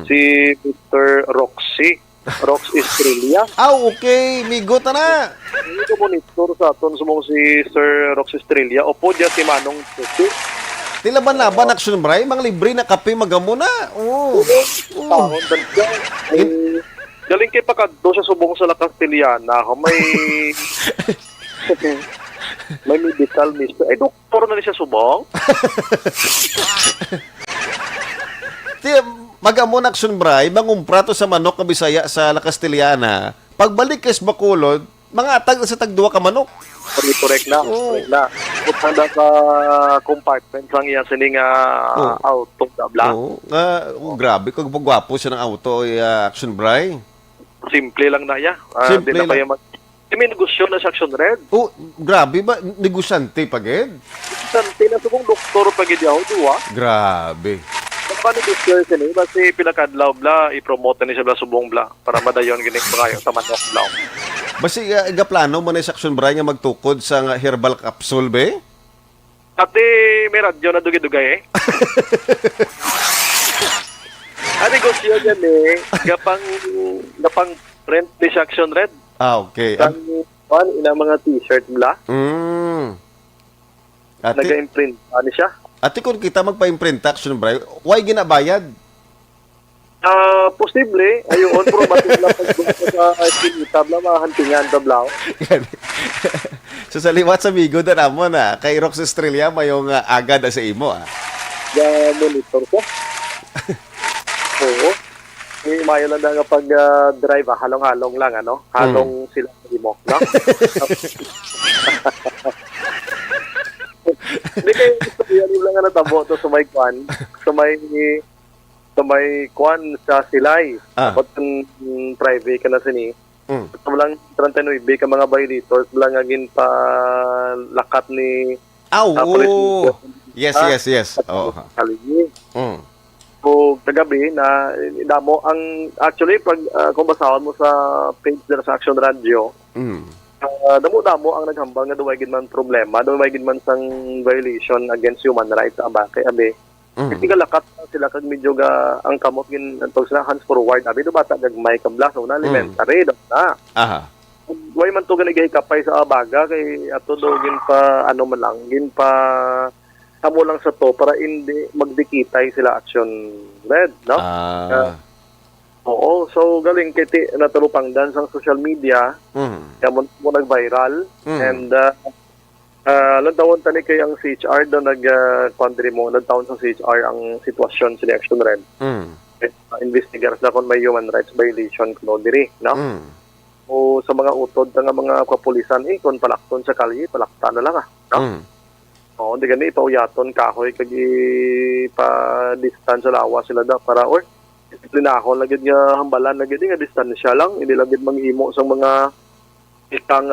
Speaker 7: Si Mr. Roxy. Rox Estrella.
Speaker 1: Okay, migot na.
Speaker 7: Ito monitor sa aton sumong si Sir Rox Estrella. Opo, diya si Manong Tuti.
Speaker 1: Tila ba na ba Action Bray? Mga libre na kape magamo na. Oo.
Speaker 7: Tahon dagda. Galing kay pakadto sa subong sa La Castellana. May may medical mister. Ay, doktor na ni siya subong.
Speaker 1: Magamo na Action Bray, mangumprato sa manok na Bisaya sa La Castellana. Pagbalik kay Bacolod, mga tag sa tagduwa ka manok.
Speaker 7: Correct na. Correct na. Punta sa compartment sang iya sining auto bla.
Speaker 1: Oo. Grabe, kung pagwapo siya ng auto, Action Bray.
Speaker 7: Simple lang na ya.
Speaker 1: Simple
Speaker 7: Di na
Speaker 1: lang.
Speaker 7: kaya may negosyo na sa Action Red.
Speaker 1: Oh, grabe ba? Negosyante pagid?
Speaker 7: Sante na subong doktor pagid yaw duwa.
Speaker 1: Grabe.
Speaker 7: Paano negosyo siya ni? Basi pilakadlaw bla, i-promote na niya bla subong bla para madayon ginik kayo sa manok bla.
Speaker 1: Basi plano mo na sa Action Bray nga magtukod sa herbal capsule be?
Speaker 7: Ate, may radyo na dugi-dugay eh. Ang negosyo yan eh, gapang rent ni sa Action Red.
Speaker 1: Okay.
Speaker 7: Ang ilang mga t-shirt bla,
Speaker 1: Ate,
Speaker 7: naga-imprint. Ano siya?
Speaker 1: ate kung kita magpa-imprint Action Bray, why ginabayad?
Speaker 7: Posible. Ayun, probative lang pag-gusto sa kinita bla, mahantingan ka bla.
Speaker 1: So sa liwat sa Migo na namon kay Rox Estrella mayong agad sa imo
Speaker 7: Monitor ko. Oo. May mayo lang nga pag drive, halong-halong lang, ano? Halong sila sa imo, no? Hindi kayo gusto yan, yung lang nga natabo to sa may kwan, sa may kwan sa silay. Ba't private ka na sini? Ito lang, 39 ka mga violators, lang agin pa lakat ni
Speaker 1: Oh. Yes. Oh.
Speaker 7: Kaligi. So, kagabi na damo ang actually pag kung basahan mo sa page nila sa Action Radio, damo ang naghambal nga duway gid man problema, duway gid man sang violation against human rights abake abi. Kasi lakat sila kag medyo ga ang kamot gin antog sila hands forward abi do bata gagmay kabla so na elementary do na.
Speaker 1: Aha.
Speaker 7: Way man to ganigay kapay sa abaga kay ato do gin pa ano man lang gin pa amo lang sa to para hindi magdikitay sila Action Red, no? Oo, so galing kiti natulupang dan sa social media. Kaya mo nag-viral and lantawon tani kay ang CHR do nag-quandary mo lantawon sa CHR ang sitwasyon sa Action Red. Investigators na kung may human rights violation kuno diri, no? O sa mga utod nga mga kapulisan kung palakton sa kalye, palaktan na lang no? Oo, di gani ipauyaton kahoy kag pa-distance sa lawas sila da para or disiplinahon lagid nga hambalan lagid nga distansya lang hindi lagid manghimo sa mga ikang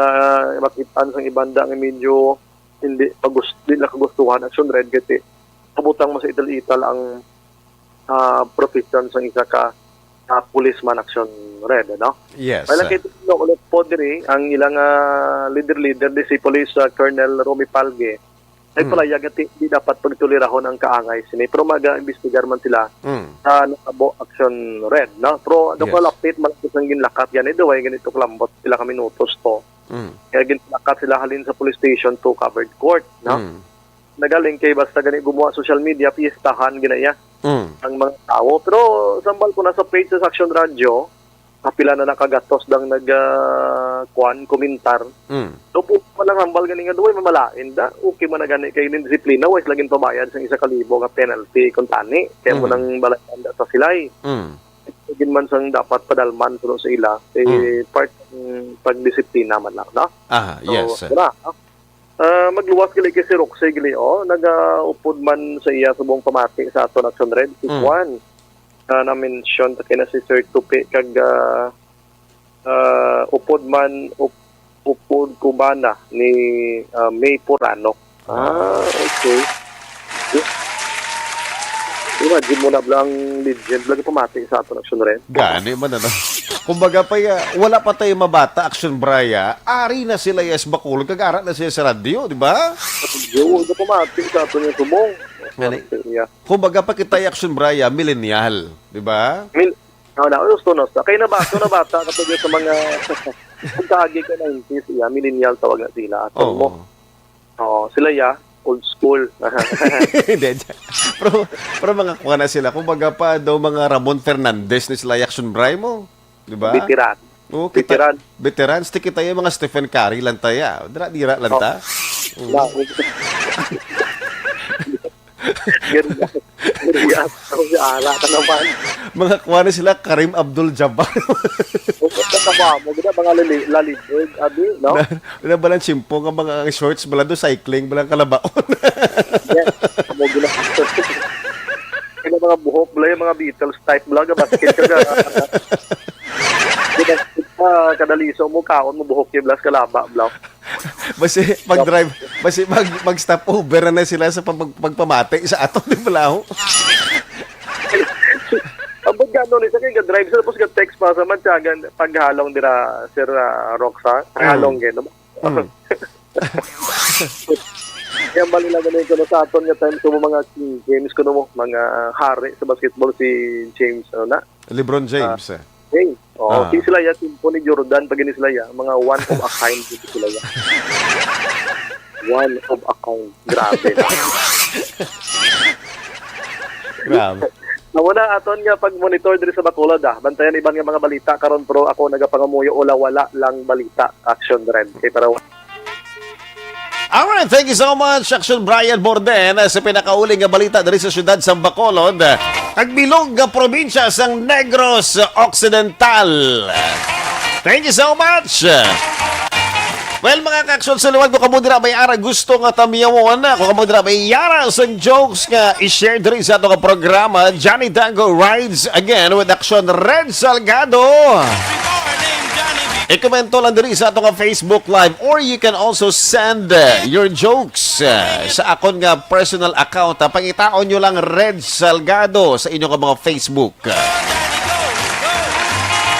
Speaker 7: makitaan sa ibanda nga medyo hindi nakagustuhan Action Red gati pabutang mo sa ital-ital ang profession sa isa ka policeman Action Red, no?
Speaker 1: Yes.
Speaker 7: Wala kay ulit po diri ang ilang leader di si Police Colonel Romy Palge ay palayag at di dapat pagtulirahon ang kaangay sini pero mag-investigar man sila sa nakabo Action Red, no? Pero ano ko lapit malapit ang ginlakat yan way ganito kalambot sila ka minutos to kaya ginlakat sila halin sa police station to covered court, no? Nagaling kay basta gani gumawa social media piestahan ginaya ang mga tao pero sambal ko na sa page sa Action Radio kapila na nakagastos dang komentar. So po lang hambal gani nga duway mamalain da. Okay man na gani kay disiplina wise laging pabayad sa 1,000 nga penalty kung tani. Kaya mo nang balayan da sa silay. Gin man sang dapat padalman kuno sa ila part pagdisiplina man lang, no?
Speaker 1: Yes.
Speaker 7: So, magluwas gali kay si Roxy gali nagaupod man sa iya subong pamati sa aton Action Red si Juan. Na-mention ta kina si Sir Tupi kag upod kubana ni May Purano. Okay. Imagine mo na blang legend lagi pamati sa aton Action Red.
Speaker 1: Gani man ano. Kumbaga pa wala pa tayo mabata, Action Braya, ari na sila yes Bacolod, kagara na sila sa radyo, di ba?
Speaker 7: Yo, ito kumating sa ato niya tumong.
Speaker 1: Ngani?
Speaker 7: Yeah.
Speaker 1: Kumbaga pa kita Action Braya, millennial, di ba?
Speaker 7: Gusto na. Kaya na bata kapag sa mga pagkagi ka 90s, millennial tawag na sila. Ato mo.
Speaker 1: Oo.
Speaker 7: Sila old school.
Speaker 1: Hindi. pero mga kuha na sila. Kumbaga pa daw mga Ramon Fernandez na sila Action Braya mo. Di ba?
Speaker 7: Veteran.
Speaker 1: Oo,
Speaker 7: Veteran.
Speaker 1: Veterans, ti kita yung mga Stephen Curry lang tayo. Dira lang ta.
Speaker 7: Geriya. Si Ara ka naman.
Speaker 1: Mga kuha na sila Karim Abdul-Jabbar.
Speaker 7: Kasama mo. Gina mga lalibig. Abi, no?
Speaker 1: Na balang chimpo nga mga shorts, balang do cycling, balang kalabaon.
Speaker 7: Yes. Mo gina. Kaya mga buhok, bala yung mga Beatles type bala. Basket ka ga. Kadaliso mo, kaon mo, buhok yung blas kalaba, bala.
Speaker 1: Basi mag-drive, basi mag-stop over na sila sa pagpamati sa ato, di ba ho?
Speaker 7: Abot gano'n isa kay ga-drive sa tapos ga-text pa sa mantsagan paghalong dira Sir Roxa. Halong gano. Kaya bali lang ganun ko sa aton nga time so mga games ko mo mga hari sa basketball si James na.
Speaker 1: LeBron James.
Speaker 7: Hey, si sila ya timpo ni Jordan pag sila ya mga one of a kind dito sila ya. One of a kind. Grabe.
Speaker 1: Grabe.
Speaker 7: Nawala aton nga pag-monitor diri sa Bacolod bantayan iban nga mga balita karon pero ako nagapangamuyo ola wala lang balita Action Red kay para
Speaker 1: Alright, thank you so much, Action Brian Borden, sa pinakauling nga balita diri sa syudad sa Bacolod. Agbilog nga probinsya sang Negros Occidental. Thank you so much. Well, mga ka-action sa luwag, kung kamo dira may ara gusto nga tamiyawon na, kung kamo dira may yara sa jokes nga i-share diri sa ato nga programa, Johnny Dango rides again with Action Red Salgado. I-komento lang diri sa ato nga Facebook Live or you can also send your jokes sa akon nga personal account. Pangitaon nyo lang Red Salgado sa inyong mga Facebook.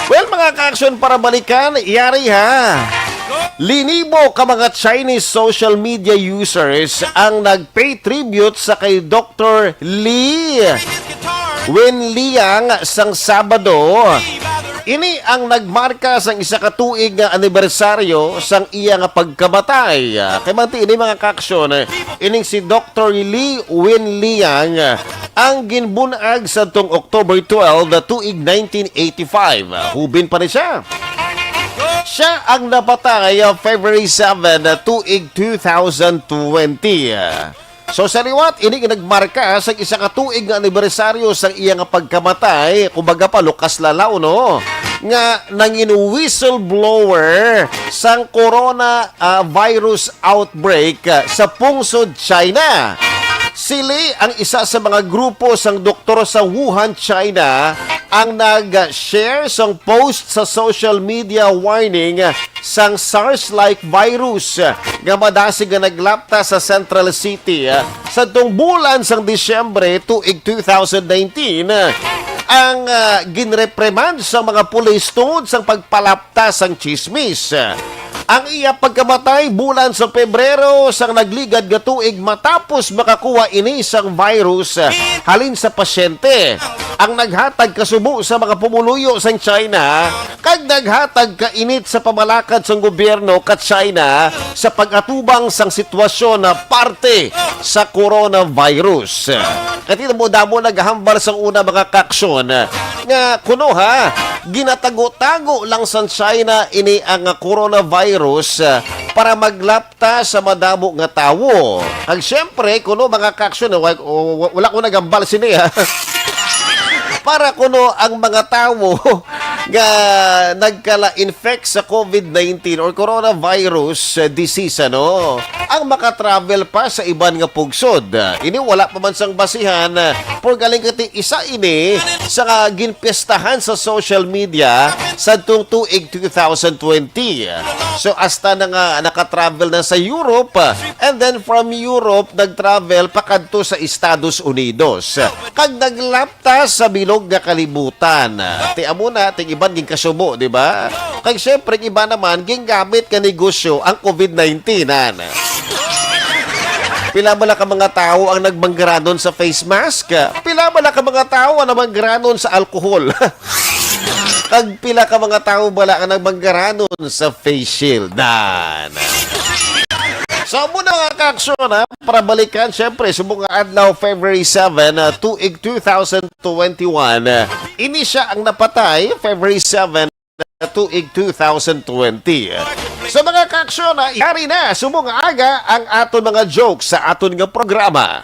Speaker 1: Well, mga ka-action, para balikan, iyari ha. Linibo ka mga Chinese social media users ang nag-pay tribute sa kay Dr. Li Wenliang sang Sabado. Ini ang nagmarka sang isa ka tuig nga anibersaryo sang iya nga pagkamatay. Kay manti ini mga kaksyon, ining si Dr. Li Wenliang ang ginbunag sa tong October 12 na tuig 1985. Hubin pa ni siya. Siya ang napatay February 7 na tuig 2020. So sa liwat, ini nagmarka sa isa ka tuig nga anibersaryo sa iya nga pagkamatay, kumbaga pa lukas lalaw no, nga nangin whistleblower sang corona virus outbreak sa pungsod China. Sili ang isa sa mga grupo sang doktor sa Wuhan, China, ang nag-share sang post sa social media warning sang SARS-like virus nga madasig nga naglapta sa Central City sa tong bulan sang Disyembre tuig 2019. Ang ginrepremand sa mga pulis tungod sang pagpalapta sang chismis. Ang iya pagkamatay bulan sa Pebrero sang nagligad nga tuig matapos makakuha ini sang virus halin sa pasyente. Ang naghatag kasubo sa mga pumuluyo sang China kag naghatag kainit sa pamalakad sang gobyerno kat China sa pag-atubang sang sitwasyon na parte sa coronavirus. Katino mo damo naghambal sang una mga kaksyon nga kuno ha ginatago-tago lang sa China ini ang coronavirus para maglapta sa madamo nga tawo. Ang syempre kuno mga kaksyon wala ko nagambal sini ha. Para kuno ang mga tawo nga nagkala-infect sa COVID-19 or coronavirus disease ano, ang makatravel pa sa iban nga pugsod. Ini wala pa man sang basihan por galing kati isa ini sa ginpestahan sa social media sa tuig 2020. So hasta na nga nakatravel na sa Europe and then from Europe nagtravel pakadto sa Estados Unidos. Kag naglapta sa bilog nga kalibutan. Ti amo na ting iban ging kasubo, di ba? Kaya syempre, iba naman, gingamit ka negosyo ang COVID-19, ana. Pila ba ka mga tao ang nagbanggaranon sa face mask? Pila ba ka mga tao ang nagbanggaranon sa alkohol? Kag pila ka mga tao bala ang nagbanggaranon sa face shield? So, muna nga kaaksyon, para balikan, syempre, subong nga adlaw February 7, tuig 2021, ini siya ang napatay, February 7, tuig 2020. Sa mga kaaksyon, yari na, subong nga aga ang aton mga jokes sa aton nga programa.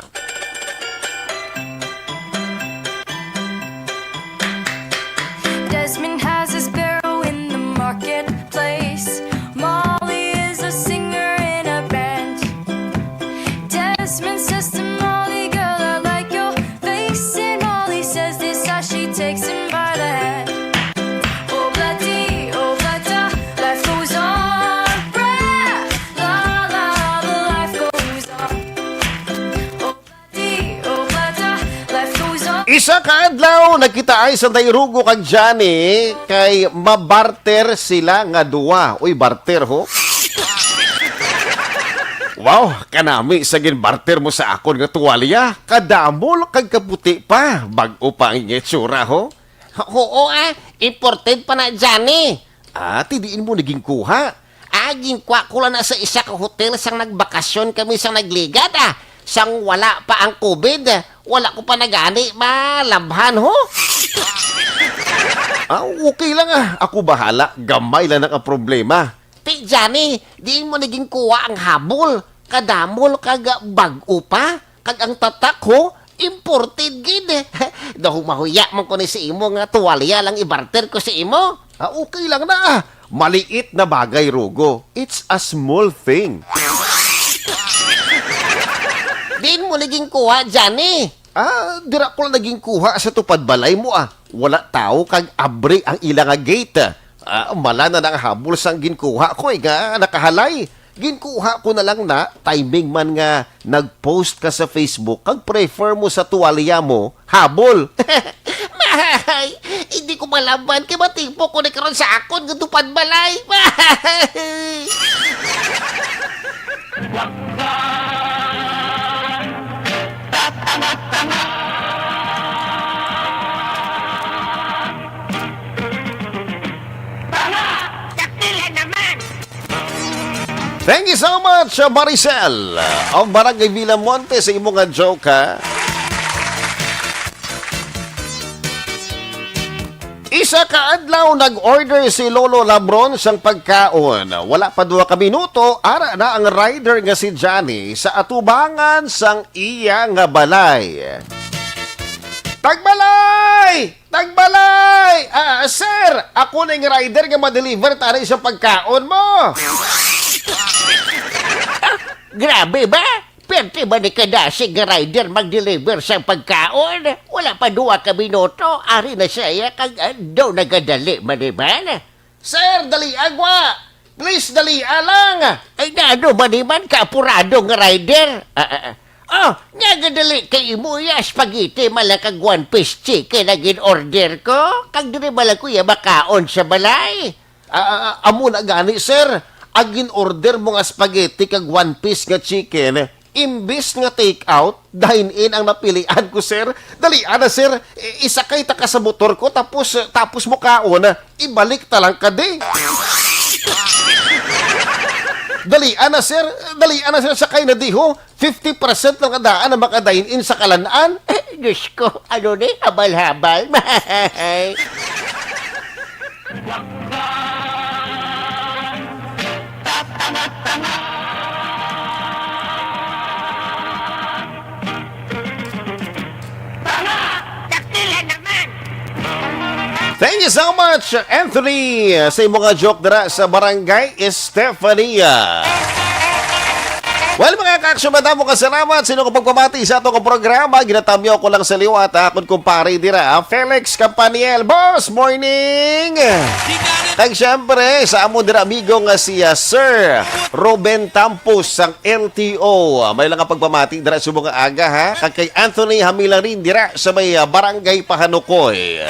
Speaker 8: Desmond has a sparrow in the marketplace. Molly is a singer in a band. Desmond says to Molly, girl, I like your face. And Molly says this as she takes him by the hand. Oh, bloody, oh, bloody, life goes on. Brah, la, la, the life goes on. Oh, bloody, life goes on.
Speaker 1: Isa ka adlaw, nagkita ay sa dayrugo kag Johnny, kay mabarter sila nga duwa. Uy, barter ho? Wow, kanami sa ginbarter mo sa akon nga tuwalya. Kadamol kag kaputi pa. Bag-o pa ang itsura ho.
Speaker 9: Oo imported pa na Johnny.
Speaker 1: Tidiin mo naging kuha.
Speaker 9: Gingkwa ko lang na sa isa ka hotel sang nagbakasyon kami sang nagligad Sang wala pa ang COVID, wala ko pa nagani, malabhan ho.
Speaker 1: Okay lang Ako bahala. Gamay lang ang problema.
Speaker 9: Ti Johnny, di mo naging kuha ang habol. Kadamol kag bag-o pa. Kag ang tatak ho, imported gid. Daw mahuya man ko ni si imo nga tuwalya lang ibarter ko si imo.
Speaker 1: Okay lang na. Maliit na bagay, Rugo. It's a small thing.
Speaker 9: Di mo naging kuha, Johnny.
Speaker 1: Dira ko lang naging kuha sa tupad balay mo Wala tao kag abre ang ilang nga gate. Mala na ng habol sang ginkuha ko nga nakahalay. Ginkuha ko na lang na timing man nga nag-post ka sa Facebook kag prefer mo sa tuwalya mo habol.
Speaker 9: Mahay, hindi ko malaban kay matingpo ko ni karon sa akon nga tupad balay. Mahay.
Speaker 1: Thank you so much, Maricel. Ang Barangay Villamonte sa imong nga joke, Isa ka adlaw nag-order si Lolo Labron sang pagkaon. Wala pa 2 ka minuto, ara na ang rider nga si Johnny sa atubangan sang iya nga balay. Tagbalay! Tagbalay! Sir, ako na yung rider nga ma-deliver tari sa pagkaon mo.
Speaker 9: Grabe ba? Pwerte ba ni kadasig nga rider mag-deliver sa pagkaon? Wala pa 2 ka minuto, ari na siya kag daw nagadali maniman.
Speaker 1: Sir, dali agwa! Please, dali lang!
Speaker 9: Ay nano ba naman kaapurado nga rider? Nagadali kay imo spaghetti malakag 1-piece chicken na gin-order ko. Kag diri bala ko makaon sa balay.
Speaker 1: Amo na gani, sir. Agin order mo nga spaghetti kag 1-piece nga chicken, imbis nga take out, dine-in ang napilian ko, sir. Dalian na, sir. Isakay ta ka sa motor ko, tapos mo kaon, ibalik talang ka di. Dalian na, sir. Dalian na, sir. Sakay na di, ho. 50% ng kadaan na makadine-in sa kalanaan.
Speaker 9: Diyos ko, ano ni? Habal-habal.
Speaker 1: Thank you so much, Anthony, sa mga joke dara sa Barangay Estefania. Well, mga kaaksyon, madamo ka salamat. Sino ko pagpamati sa itong programa? Ginatamyo ko lang sa liwat. Akon kumpare dira. Felix Campaniel. Boss, morning! Kag syempre, sa amo dira amigo nga siya, Sir Ruben Tampos sang LTO. May lang nga pagpamati dira sa mga aga, ha? Kag kay Anthony Hamilarin dira sa may Barangay Pahanukoy.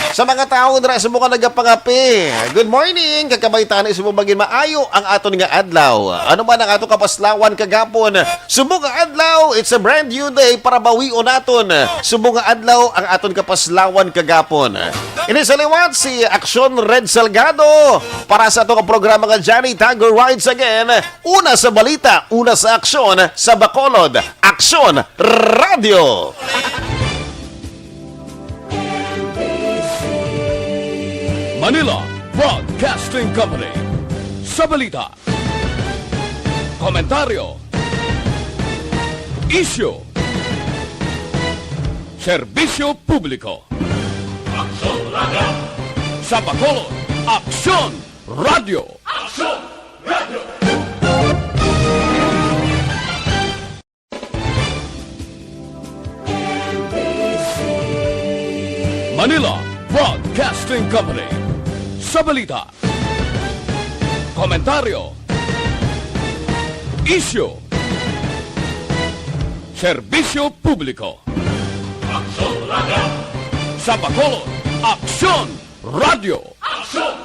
Speaker 1: Sa mga tao na sa mga nagapangapi, good morning, kakabaytan isumubagin maayo ang aton nga adlaw. Ano man ang ato kapaslawan kagapon, subong nga adlaw, it's a brand new day para bawion naton. Subong nga adlaw ang aton kapaslawan kagapon. Ini sa liwat si Aksyon Red Salgado para sa atong programa nga Johnny Tiger Rides Again. Una sa balita, una sa aksyon sa Bacolod. Aksyon Radio.
Speaker 10: Manila Broadcasting Company. Sa balita, komentaryo, isyu, serbisyo publiko. Aksyon Radio. Sa Bacolod, Aksyon Radio. Aksyon Radio. Manila Broadcasting Company. Sa balita, komentaryo, isyu, serbisyo publiko. Aksyon Radio. Sa Bacolod, Aksyon Radio. Aksyon